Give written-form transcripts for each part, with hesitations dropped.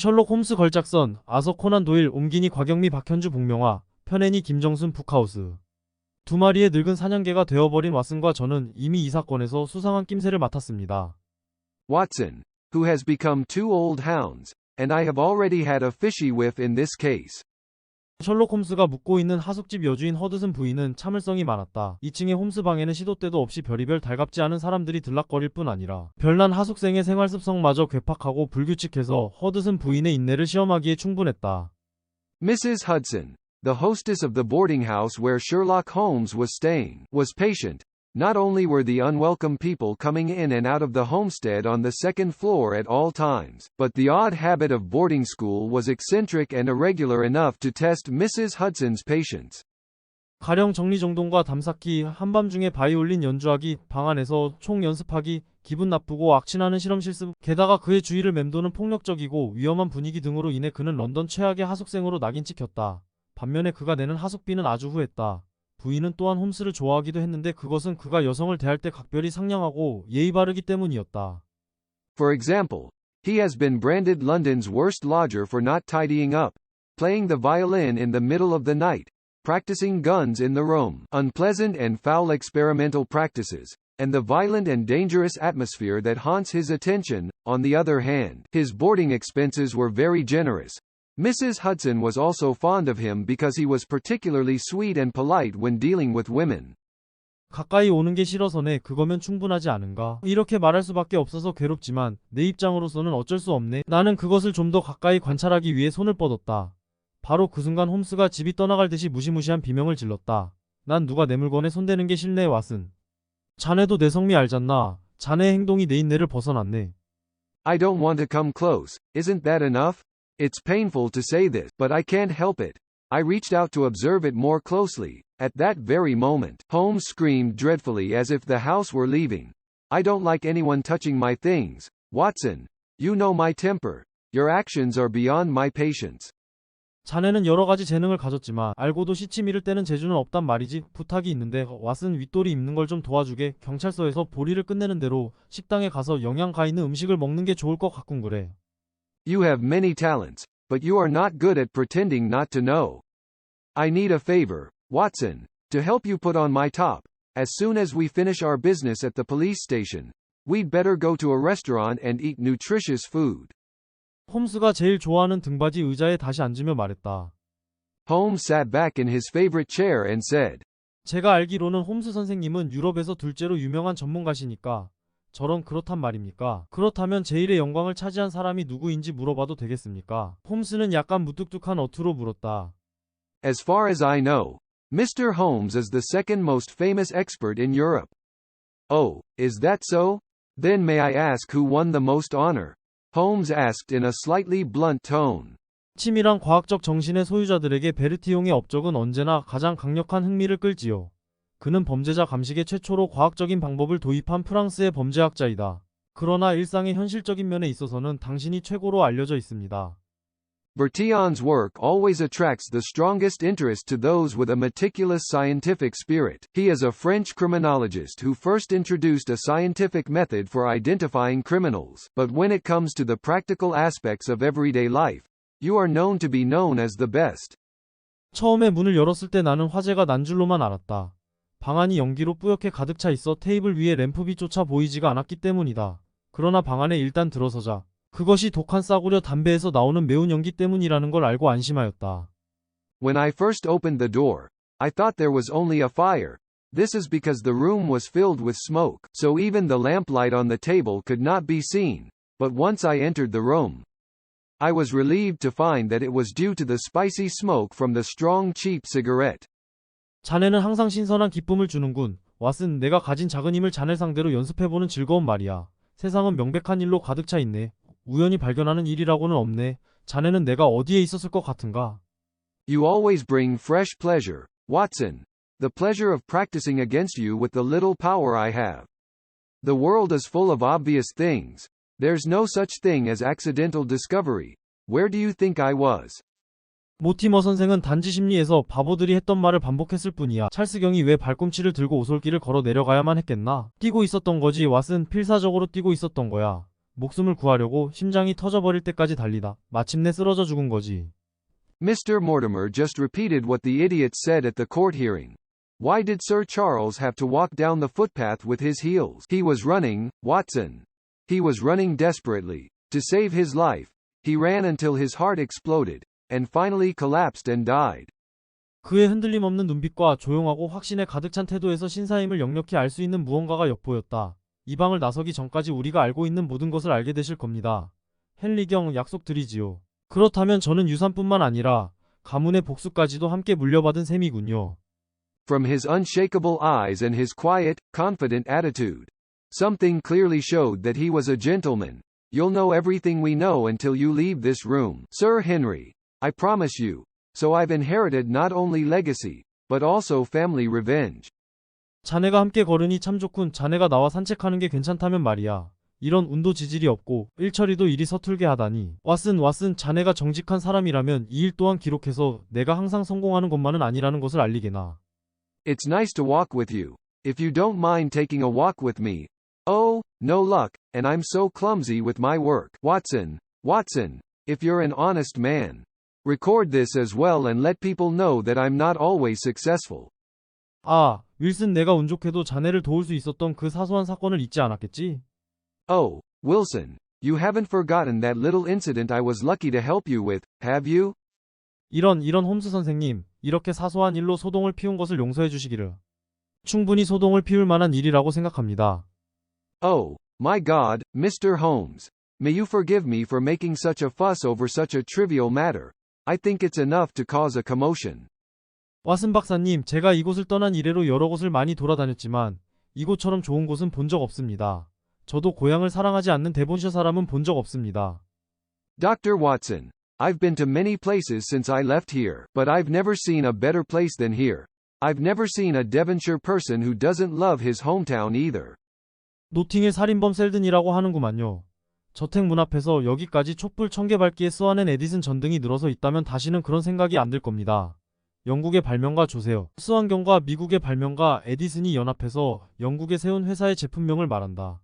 셜록 홈스 걸작선, 아서 코난 도일, 옴기니 곽영미 박현주 복명화, 편애니 김정순 북하우스. 두 마리의 늙은 사냥개가 되어버린 왓슨과 저는 이미 이 사건에서 수상한 낌새를 맡았습니다. Watson, who has become two old hounds, and I have already had a fishy whiff in this case. 셜록 홈스가 묵고 있는 하숙집 여주인 허드슨 부인은 참을성이 많았다. 2층의 홈스 방에는 시도 때도 없이 별의별 달갑지 않은 사람들이 들락거릴 뿐 아니라 별난 하숙생의 생활 습성마저 괴팍하고 불규칙해서 허드슨 부인의 인내를 시험하기에 충분했다. Mrs. Hudson, the hostess of the boarding house where Sherlock Holmes was staying, was patient. Not only were the unwelcome people coming in and out of the homestead on the second floor at all times, but the odd habit of boarding school was eccentric and irregular enough to test Mrs. Hudson's patience. 가령 정리정돈과 담쌓기, 한밤중에 바이올린 연주하기, 방 안에서 총 연습하기, 기분 나쁘고 악취나는 실험 실습, 게다가 그의 주위를 맴도는 폭력적이고 위험한 분위기 등으로 인해 그는 런던 최악의 하숙생으로 낙인 찍혔다. 반면에 그가 내는 하숙비는 아주 후했다. 부인은 또한 홈스를 좋아하기도 했는데 그것은 그가 여성을 대할 때 각별히 상냥하고 예의 바르기 때문이었다. For example, he has been branded London's worst lodger for not tidying up, playing the violin in the middle of the night, practicing guns in the room, unpleasant and foul experimental practices, and the violent and dangerous atmosphere that haunts his attention. On the other hand, his boarding expenses were very generous. Mrs. Hudson was also fond of him because he was particularly sweet and polite when dealing with women. 가까이 오는 게 싫어서네. 그거면 충분하지 않은가? 이렇게 말할 수밖에 없어서 괴롭지만 내 입장으로서는 어쩔 수 없네. 나는 그것을 좀 더 가까이 관찰하기 위해 손을 뻗었다. 바로 그 순간 홈스가 집이 떠나갈 듯이 무시무시한 비명을 질렀다. 난 누가 내 물건에 손대는 게 싫네. 왓슨. 자네도 내 성미 알잖나. 자네의 행동이 내 인내를 벗어났네. I don't want to come close. Isn't that enough? It's painful to say this, but I can't help it. I reached out to observe it more closely. At that very moment, Holmes screamed dreadfully as if the house were leaving. I don't like anyone touching my things. Watson, you know my temper. Your actions are beyond my patience. 자네는 여러 가지 재능을 가졌지만 알고도 시치 미를 때는 재주는 없단 말이지. 부탁이 있는데 왓슨 윗돌이 입는 걸 좀 도와주게. 경찰서에서 보리를 끝내는 대로 식당에 가서 영양가 있는 음식을 먹는 게 좋을 것 같군 그래. You have many talents, but you are not good at pretending not to know. I need a favor, Watson, to help you put on my top. As soon as we finish our business at the police station, we'd better go to a restaurant and eat nutritious food. 홈스가 제일 좋아하는 등받이 의자에 다시 앉으며 말했다. Holmes sat back in his favorite chair and said, 제가 알기로는 홈스 선생님은 유럽에서 둘째로 유명한 전문가시니까 저런 그렇단 말입니까? 그렇다면 제일의 영광을 차지한 사람이 누구인지 물어봐도 되겠습니까? 홈스는 약간 무뚝뚝한 어투로 물었다. As far as I know, Mr. Holmes is the second most famous expert in Europe. Oh, is that so? Then may I ask who won the most honor? Holmes asked in a slightly blunt tone. 치밀한 과학적 정신의 소유자들에게 베르티용의 업적은 언제나 가장 강력한 흥미를 끌지요. 그는 범죄자 감식에 최초로 과학적인 방법을 도입한 프랑스의 범죄학자이다. 그러나 일상의 현실적인 면에 있어서는 당신이 최고로 알려져 있습니다. Bertillon's work always attracts the strongest interest to those with a meticulous scientific spirit. He is a French criminologist who first introduced a scientific method for identifying criminals. But when it comes to the practical aspects of everyday life, you are known to be known as the best. 처음에 문을 열었을 때 나는 화재가 난 줄로만 알았다. 방 안이 연기로 뿌옇게 가득 차 있어 테이블 위에 램프빛조차 보이지가 않았기 때문이다. 그러나 방 안에 일단 들어서자 그것이 독한 싸구려 담배에서 나오는 매운 연기 때문이라는 걸 알고 안심하였다. When I first opened the door, I thought there was only a fire. This is because the room was filled with smoke, so even the lamplight on the table could not be seen. But once I entered the room, I was relieved to find that it was due to the spicy smoke from the strong cheap cigarette. 자네는 항상 신선한 기쁨을 주는군. 왓슨, 내가 가진 작은 힘을 자네 상대로 연습해보는 즐거움 말이야. 세상은 명백한 일로 가득 차 있네. 우연히 발견하는 일이라고는 없네. 자네는 내가 어디에 있었을 것 같은가? You always bring fresh pleasure, Watson. The pleasure of practicing against you with the little power I have. The world is full of obvious things. There's no such thing as accidental discovery. Where do you think I was? 모티머 선생은 단지 심리에서 바보들이 했던 말을 반복했을 뿐이야. 찰스 경이 왜 발꿈치를 들고 오솔길을 걸어 내려가야만 했겠나? 뛰고 있었던 거지. 왓슨, 필사적으로 뛰고 있었던 거야. 목숨을 구하려고 심장이 터져버릴 때까지 달리다 마침내 쓰러져 죽은 거지. Mr. Mortimer just repeated what the idiot said at the court hearing. Why did Sir Charles have to walk down the footpath with his heels? He was running, Watson. He was running desperately. To save his life, he ran until his heart exploded, and finally collapsed and died. 그의 흔들림 없는 눈빛과 조용하고 확신에 가득 찬 태도에서 신사임을 역력히 알 수 있는 무언가가 엿보였다. 이 방을 나서기 전까지 우리가 알고 있는 모든 것을 알게 되실 겁니다. 헨리경, 약속드리지요. 그렇다면 저는 유산뿐만 아니라 가문의 복수까지도 함께 물려받은 셈이군요. From his unshakable eyes and his quiet, confident attitude, something clearly showed that he was a gentleman. You'll know everything we know until you leave this room, Sir Henry. I promise you. So I've inherited not only legacy, but also family revenge. 자네가 함께 걸으니 참 좋군. 자네가 나와 산책하는 게 괜찮다면 말이야. 이런 운도 지질이 없고 일처리도 일이 서툴게 하다니. 왓슨, 자네가 정직한 사람이라면 이 일 또한 기록해서 내가 항상 성공하는 것만은 아니라는 것을 알리게나. It's nice to walk with you. If you don't mind taking a walk with me. Oh, no luck, and I'm so clumsy with my work. Watson, if you're an honest man, record this as well and let people know that I'm not always successful. 아, 윌슨, 내가 운 좋게도 자네를 도울 수 있었던 그 사소한 사건을 잊지 않았겠지? Oh, Wilson, you haven't forgotten that little incident I was lucky to help you with, have you? 이런 홈스 선생님, 이렇게 사소한 일로 소동을 피운 것을 용서해 주시기를. 충분히 소동을 피울 만한 일이라고 생각합니다. Oh, my God, Mr. Holmes. May you forgive me for making such a fuss over such a trivial matter. I think it's enough to cause a commotion. 왓슨 박사님, 제가 이곳을 떠난 이래로 여러 곳을 많이 돌아다녔지만 이곳처럼 좋은 곳은 본 적 없습니다. 저도 고향을 사랑하지 않는 대본셔 사람은 본 적 없습니다. Dr. Watson, I've been to many places since I left here, but I've never seen a better place than here. I've never seen a Devonshire person who doesn't love his hometown either. 노팅힐 살인범 셀든이라고 하는구만요. 저택 문 앞에서 여기까지 촛불 1000개 밝기에 쓰아낸 에디슨 전등이 늘어서 있다면 다시는 그런 생각이 안 들 겁니다. 영국의 발명가 조세어, 스완경과 미국의 발명가 에디슨이 연합해서 영국에 세운 회사의 제품명을 말한다.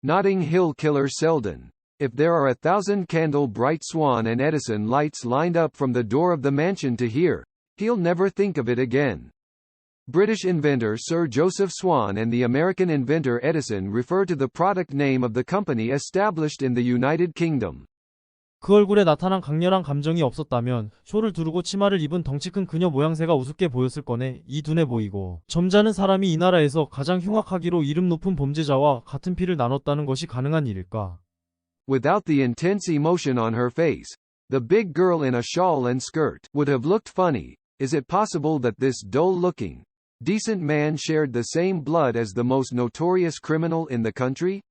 Notting Hill Killer Selden. If there are 1,000 candle bright Swan and Edison lights lined up from the door of the mansion to here, he'll never think of it again. British inventor Sir Joseph Swan and the American inventor Edison refer to the product name of the company established in the United Kingdom. 그 얼굴에 나타난 강렬한 감정이 없었다면 쇼를 두르고 치마를 입은 덩치 큰 그녀 모양새가 우습게 보였을 거네. 이 둔해 보이고 점잖은 사람이 이 나라에서 가장 흉악하기로 이름 높은 범죄자와 같은 피를 나눴다는 것이 가능한 일일까? Without the intense emotion on her face, the big girl in a shawl and skirt would have looked funny. Is it possible that this dull-looking, decent man shared the same blood as the most notorious criminal in the country?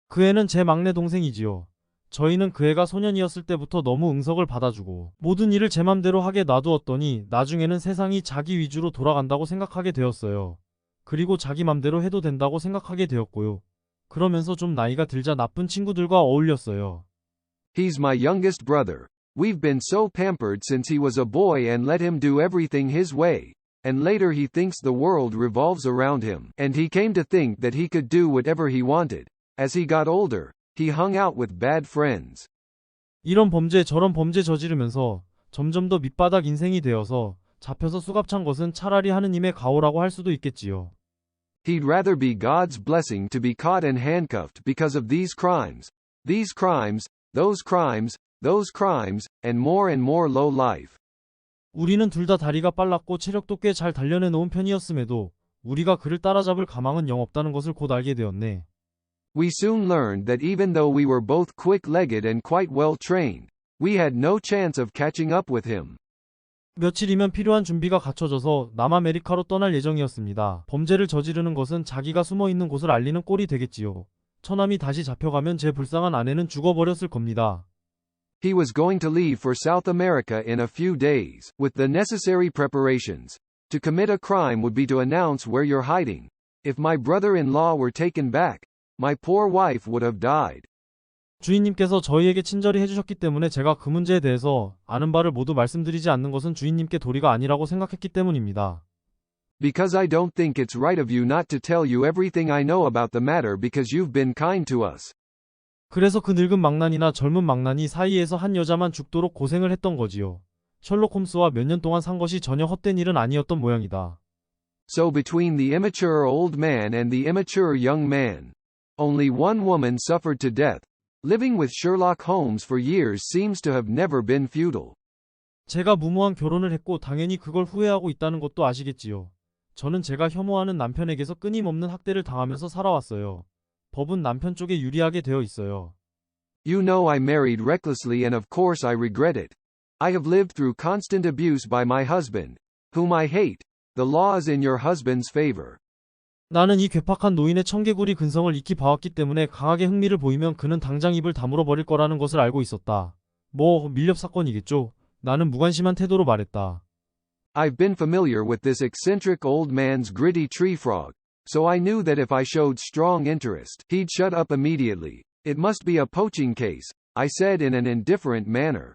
그 애는 제 막내 동생이지요. 저희는 그 애가 소년이었을 때부터 너무 응석을 받아주고 모든 일을 제 맘대로 하게 놔두었더니 나중에는 세상이 자기 위주로 돌아간다고 생각하게 되었어요. 그리고 자기 맘대로 해도 된다고 생각하게 되었고요. 그러면서 좀 나이가 들자 나쁜 친구들과 어울렸어요. He's my youngest brother. We've been so pampered since he was a boy and let him do everything his way. And later he thinks the world revolves around him. And he came to think that he could do whatever he wanted. As he got older, he hung out with bad friends. 이런 범죄 저런 범죄 저지르면서 점점 더 밑바닥 인생이 되어서 잡혀서 수갑찬 것은 차라리 하느님의 가호라고 할 수도 있겠지요. He'd rather be God's blessing to be caught and handcuffed because of these crimes, those crimes, and more low life. 우리는 둘 다 다리가 빨랐고 체력도 꽤 잘 단련해 놓은 편이었음에도 우리가 그를 따라잡을 가망은 영 없다는 것을 곧 알게 되었네. We soon learned that even though we were both quick-legged and quite well-trained, we had no chance of catching up with him. 며칠이면 필요한 준비가 갖춰져서 남아메리카로 떠날 예정이었습니다. 범죄를 저지르는 것은 자기가 숨어있는 곳을 알리는 꼴이 되겠지요. 처남이 다시 잡혀가면 제 불쌍한 아내는 죽어버렸을 겁니다. He was going to leave for South America in a few days, with the necessary preparations. To commit a crime would be to announce where you're hiding. If my brother-in-law were taken back, my poor wife would have died. 주인님께서 저희에게 친절히 해주셨기 때문에 제가 그 문제에 대해서 아는 바를 모두 말씀드리지 않는 것은 주인님께 도리가 아니라고 생각했기 때문입니다. Because I don't think it's right of you not to tell you everything I know about the matter because you've been kind to us. 그래서 그 늙은 망나니나 젊은 망나니 사이에서 한 여자만 죽도록 고생을 했던 거지요. 셜록 홈스와 몇 년 동안 산 것이 전혀 헛된 일은 아니었던 모양이다. So between the immature old man and the immature young man, only one woman suffered to death. Living with Sherlock Holmes for years seems to have never been futile. 제가 무모한 결혼을 했고 당연히 그걸 후회하고 있다는 것도 아시겠지요. 저는 제가 혐오하는 남편에게서 끊임없는 학대를 당하면서 살아왔어요. 법은 남편 쪽에 유리하게 되어 있어요. You know I married recklessly and of course I regret it. I have lived through constant abuse by my husband, whom I hate. The law is in your husband's favor. 나는 이 괴팍한 노인의 청개구리 근성을 익히 봐왔기 때문에 강하게 흥미를 보이면 그는 당장 입을 다물어 버릴 거라는 것을 알고 있었다. 뭐 밀렵 사건이겠죠. 나는 무관심한 태도로 말했다. I've been familiar with this eccentric old man's gritty tree frog, so I knew that if I showed strong interest, he'd shut up immediately. It must be a poaching case, I said in an indifferent manner.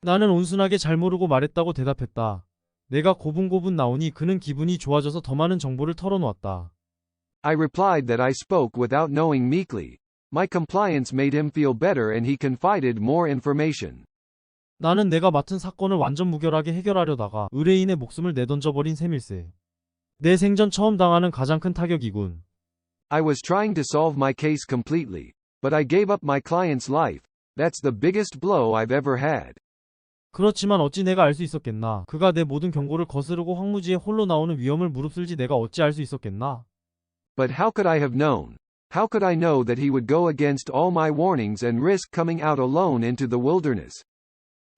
나는 온순하게 잘 모르고 말했다고 대답했다. 내가 고분고분 나오니 그는 기분이 좋아져서 더 많은 정보를 털어놓았다. I replied that I spoke without knowing meekly. My compliance made him feel better and he confided more information. 나는 내가 맡은 사건을 완전 무결하게 해결하려다가 의뢰인의 목숨을 내던져버린 셈일세. 내 생전 처음 당하는 가장 큰 타격이군. I was trying to solve my case completely, but I gave up my client's life. That's the biggest blow I've ever had. 그렇지만 어찌 내가 알 수 있었겠나. 그가 내 모든 경고를 거스르고 황무지에 홀로 나오는 위험을 무릅쓸지 내가 어찌 알 수 있었겠나. But how could I have known? How could I know that he would go against all my warnings and risk coming out alone into the wilderness?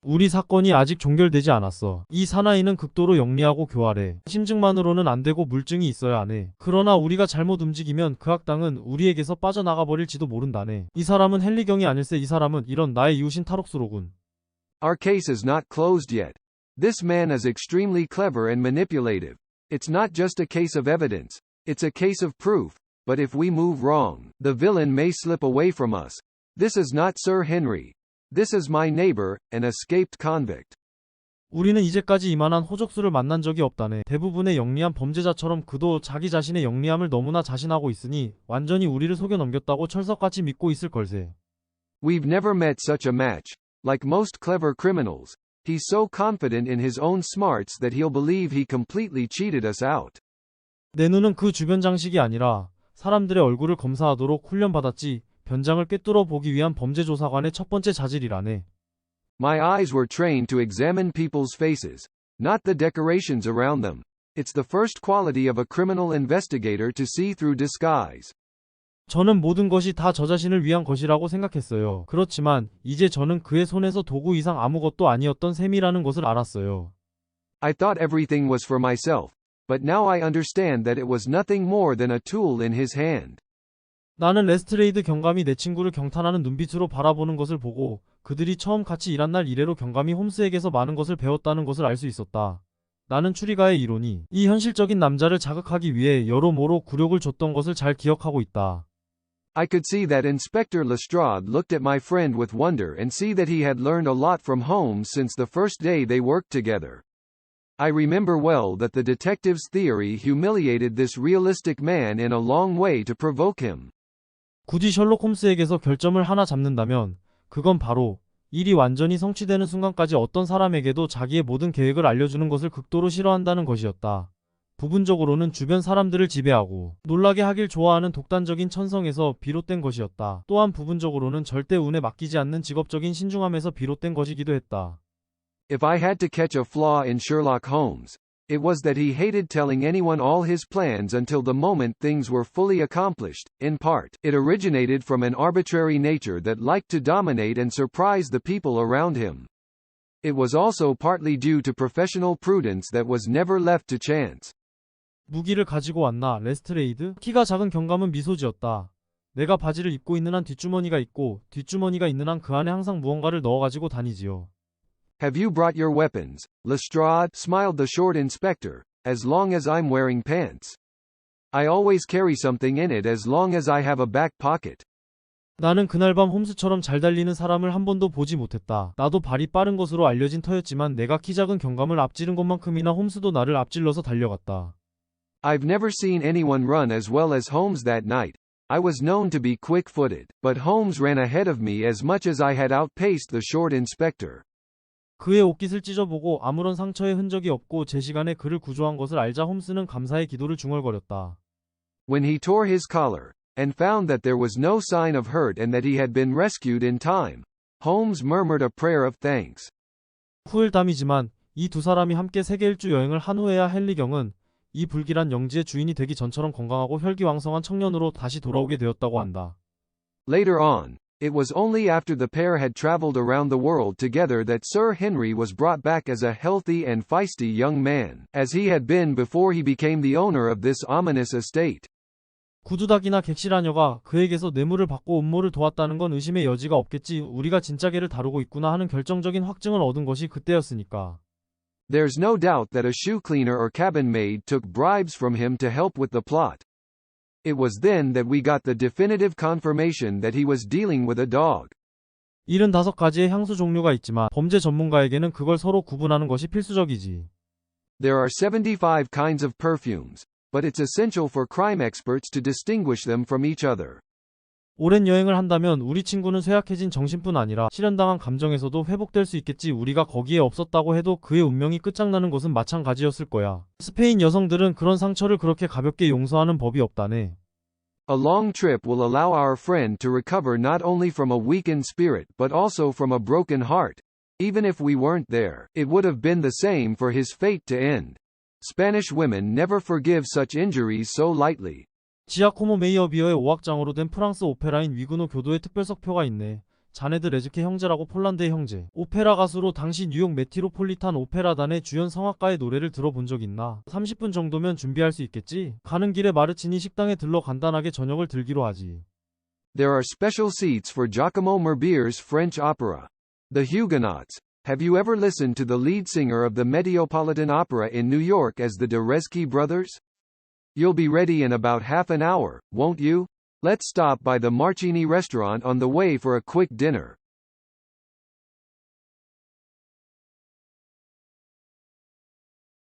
우리 사건이 아직 종결되지 않았어. 이 사나이는 극도로 영리하고 교활해. 심증만으로는 안 되고 물증이 있어야 하네. 그러나 우리가 잘못 움직이면 그 악당은 우리에게서 빠져나가 버릴지도 모른다네. 이 사람은 헨리경이 아닐세. 이 사람은 이런 나의 이웃인 탈옥수로군. Our case is not closed yet. This man is extremely clever and manipulative. It's not just a case of evidence, it's a case of proof. But if we move wrong, the villain may slip away from us. This is not Sir Henry. This is my neighbor, an escaped convict. 우리는 이제까지 이만한 호적수를 만난 적이 없다네. 대부분의 영리한 범죄자처럼 그도 자기 자신의 영리함을 너무나 자신하고 있으니 완전히 우리를 속여 넘겼다고 철석같이 믿고 있을 걸세. We've never met such a match. Like most clever criminals, he's so confident in his own smarts that he'll believe he completely cheated us out. 내 눈은 그 주변 장식이 아니라 사람들의 얼굴을 검사하도록 훈련받았지. 변장을 꿰뚫어 보기 위한 범죄조사관의 첫 번째 자질이라네. My eyes were trained to examine people's faces, not the decorations around them. It's the first quality of a criminal investigator to see through disguise. 저는 모든 것이 다 저 자신을 위한 것이라고 생각했어요. 그렇지만 이제 저는 그의 손에서 도구 이상 아무것도 아니었던 셈이라는 것을 알았어요. I thought everything was for myself, but now I understand that it was nothing more than a tool in his hand. 나는 레스트레이드 경감이 내 친구를 경탄하는 눈빛으로 바라보는 것을 보고 그들이 처음 같이 일한 날 이래로 경감이 홈스에게서 많은 것을 배웠다는 것을 알 수 있었다. 나는 추리가의 이론이 이 현실적인 남자를 자극하기 위해 여러모로 굴욕을 줬던 것을 잘 기억하고 있다. I could see that Inspector Lestrade looked at my friend with wonder and see that he had learned a lot from Holmes since the first day they worked together. I remember well that the detective's theory humiliated this realistic man in a long way to provoke him. 굳이 셜록 홈스에게서 결점을 하나 잡는다면 그건 바로 일이 완전히 성취되는 순간까지 어떤 사람에게도 자기의 모든 계획을 알려주는 것을 극도로 싫어한다는 것이었다. 부분적으로는 주변 사람들을 지배하고 놀라게 하길 좋아하는 독단적인 천성에서 비롯된 것이었다. 또한 부분적으로는 절대 운에 맡기지 않는 직업적인 신중함에서 비롯된 것이기도 했다. If I had to catch a flaw in Sherlock Holmes, it was that he hated telling anyone all his plans until the moment things were fully accomplished. In part, it originated from an arbitrary nature that liked to dominate and surprise the people around him. It was also partly due to professional prudence that was never left to chance. 무기를 가지고 왔나, 레스트레이드? 키가 작은 경감은 미소 지었다. 내가 바지를 입고 있는 한 뒷주머니가 있고 뒷주머니가 있는 한 그 안에 항상 무언가를 넣어가지고 다니지요. Have you brought your weapons, Lestrade? Smiled the short inspector. As long as I'm wearing pants. I always carry something in it as long as I have a back pocket. 나는 그날 밤 홈스처럼 잘 달리는 사람을 한 번도 보지 못했다. 나도 발이 빠른 것으로 알려진 터였지만 내가 키 작은 경감을 앞지른 것만큼이나 홈스도 나를 앞질러서 달려갔다. I've never seen anyone run as well as Holmes that night. I was known to be quick-footed, but Holmes ran ahead of me as much as I had outpaced the short inspector. 그의 옷깃을 찢어보고 아무런 상처의 흔적이 없고 제 시간에 그를 구조한 것을 알자 홈스는 감사의 기도를 중얼거렸다. When he tore his collar, and found that there was no sign of hurt and that he had been rescued in time, Holmes murmured a prayer of thanks. 후일담이지만 이 두 사람이 함께 세계 일주 여행을 한 후에야 헨리 경은 이 불길한 영지의 주인이 되기 전처럼 건강하고 혈기왕성한 청년으로 다시 돌아오게 되었다고 한다. Later on, it was only after the pair had traveled around the world together that Sir Henry was brought back as a healthy and feisty young man, as he had been before he became the owner of this ominous estate. 구두닥이나 객실하녀가 그에게서 뇌물을 받고 음모를 도왔다는 건 의심의 여지가 없겠지. 우리가 진짜계를 다루고 있구나 하는 결정적인 확증을 얻은 것이 그때였으니까. There's no doubt that a shoe cleaner or cabin maid took bribes from him to help with the plot. It was then that we got the definitive confirmation that he was dealing with a dog. 75가지의 향수 종류가 있지만 범죄 전문가에게는 그걸 서로 구분하는 것이 필수적이지. There are 75 kinds of perfumes, but it's essential for crime experts to distinguish them from each other. 오랜 여행을 한다면 우리 친구는 쇠약해진 정신뿐 아니라 실현당한 감정에서도 회복될 수 있겠지. 우리가 거기에 없었다고 해도 그의 운명이 끝장나는 것은 마찬가지였을 거야. 스페인 여성들은 그런 상처를 그렇게 가볍게 용서하는 법이 없다네. A long trip will allow our friend to recover not only from a weakened spirit but also from a broken heart. Even if we weren't there, it would have been the same for his fate to end. Spanish women never forgive such injuries so lightly. 지아코모 메이어비어의 오악장으로 된 프랑스 오페라인 위그노 교도의 특별석표가 있네. 자네드 레즈케 형제라고 폴란드의 형제. 오페라 가수로 당시 뉴욕 메티로폴리탄 오페라단의 주연 성악가의 노래를 들어본 적 있나? 30분 정도면 준비할 수 있겠지? 가는 길에 마르치니 식당에 들러 간단하게 저녁을 들기로 하지. There are special seats for Giacomo Murbièr's French opera. The Huguenots. Have you ever listened to the lead singer of the Metropolitan Opera in New York as the de Rezki brothers? You'll be ready in about half an hour, won't you? Let's stop by the Marcini restaurant on the way for a quick dinner.